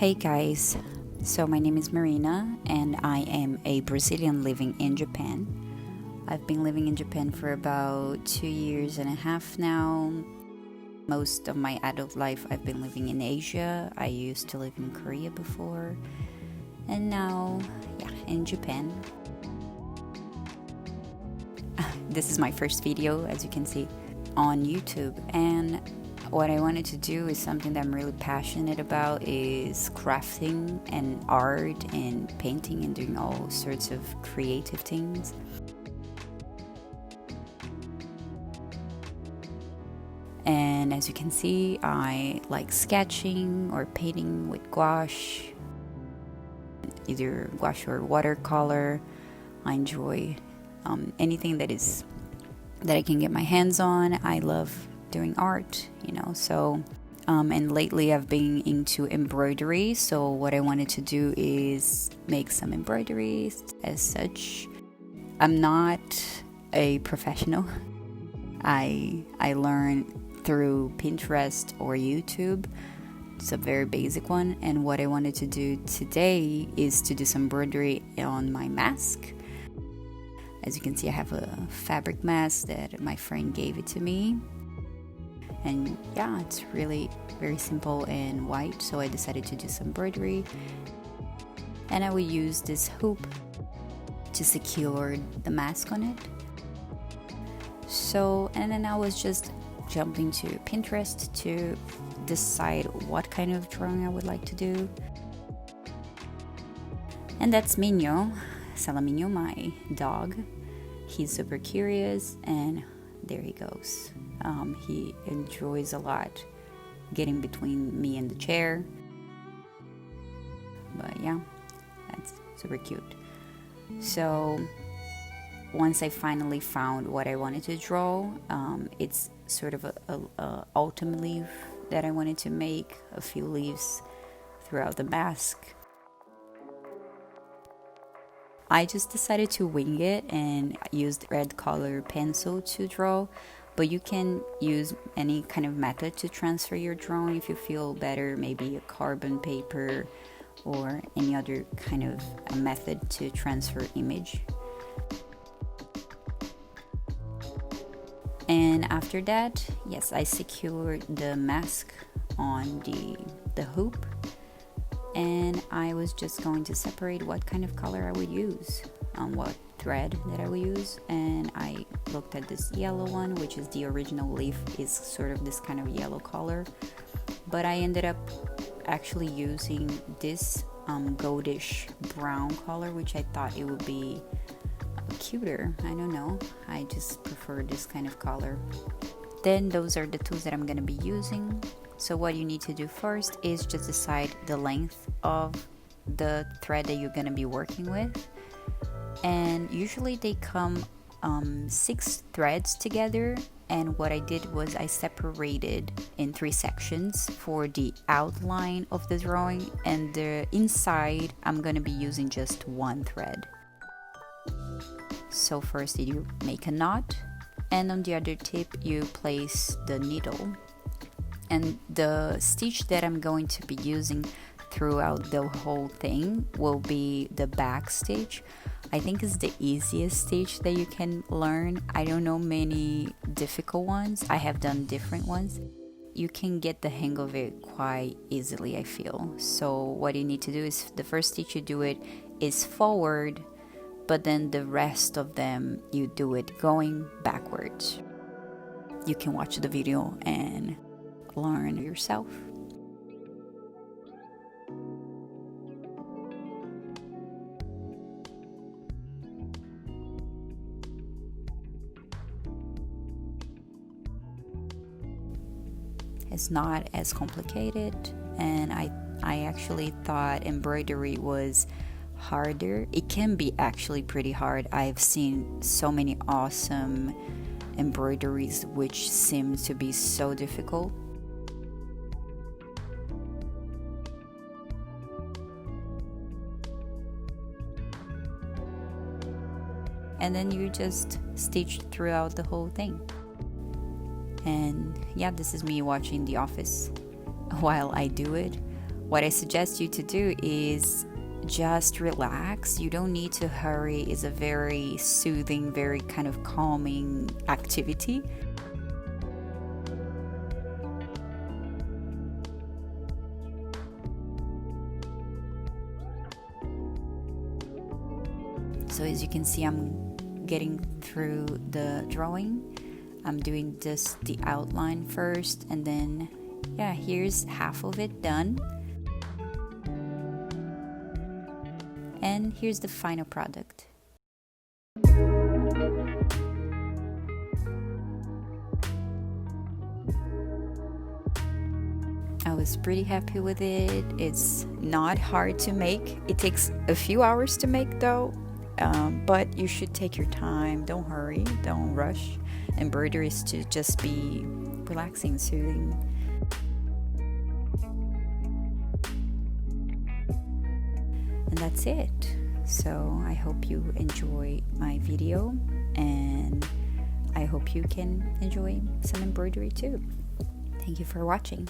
Hey guys, so my name is Marina and I am a Brazilian living in Japan. I've been living in Japan for about 2 years and a half now. Most of my adult life I've been living in Asia. I used to live in Korea before and now, in Japan. This is my first video, as you can see, on YouTube, and what I wanted to do is something that I'm really passionate about, is crafting and art and painting and doing all sorts of creative things. And as you can see, I like sketching or painting with gouache, either gouache or watercolor. I enjoy anything that I can get my hands on. I love doing art, so and lately I've been into embroidery, so what I wanted to do is make some embroideries. As such, I'm not a professional. I learned through Pinterest or YouTube. It's a very basic one, and what I wanted to do today is to do some embroidery on my mask. As you can see, I have a fabric mask that my friend gave it to me. And it's really very simple and white, so I decided to do some embroidery. And I will use this hoop to secure the mask on it. So, and then I was just jumping to Pinterest to decide what kind of drawing I would like to do. And that's Minho, Salaminho, my dog. He's super curious, and there he goes. He enjoys a lot getting between me and the chair. But that's super cute. So once I finally found what I wanted to draw, it's sort of a autumn leaf that I wanted to make, a few leaves throughout the mask. I just decided to wing it and used red color pencil to draw, but you can use any kind of method to transfer your drawing if you feel better, maybe a carbon paper or any other kind of a method to transfer image. And after that, I secured the mask on the hoop, and I was just going to separate what kind of color I would use, what thread that I would use. And I looked at this yellow one, which is the original leaf, is sort of this kind of yellow color, but I ended up actually using this goldish brown color, which I thought it would be cuter. I don't know, I just prefer this kind of color. Then those are the tools that I'm going to be using. So what you need to do first is just decide the length of the thread that you're going to be working with. And usually they come 6 threads together, and what I did was I separated in 3 sections for the outline of the drawing, and the inside I'm going to be using just 1 thread. So first you make a knot, and on the other tip you place the needle. And the stitch that I'm going to be using throughout the whole thing will be the back stitch. I think it's the easiest stitch that you can learn. I don't know many difficult ones. I have done different ones. You can get the hang of it quite easily, I feel. So what you need to do is the first stitch you do it is forward, but then the rest of them you do it going backwards. You can watch the video and learn yourself. It's not as complicated, and I actually thought embroidery was harder. It can be actually pretty hard. I've seen so many awesome embroideries which seem to be so difficult. And then you just stitch throughout the whole thing. And this is me watching The Office while I do it. what I suggest you to do is just relax. You don't need to hurry. It's a very soothing, very kind of calming activity. So as you can see, I'm getting through the drawing. I'm doing just the outline first, and then yeah, here's half of it done. And here's the final product. I was pretty happy with it. It's not hard to make. It takes a few hours to make though, but you should take your time. Don't hurry, don't rush. Embroidery is to just be relaxing, soothing. And that's it. So I hope you enjoy my video, and I hope you can enjoy some embroidery too. Thank you for watching.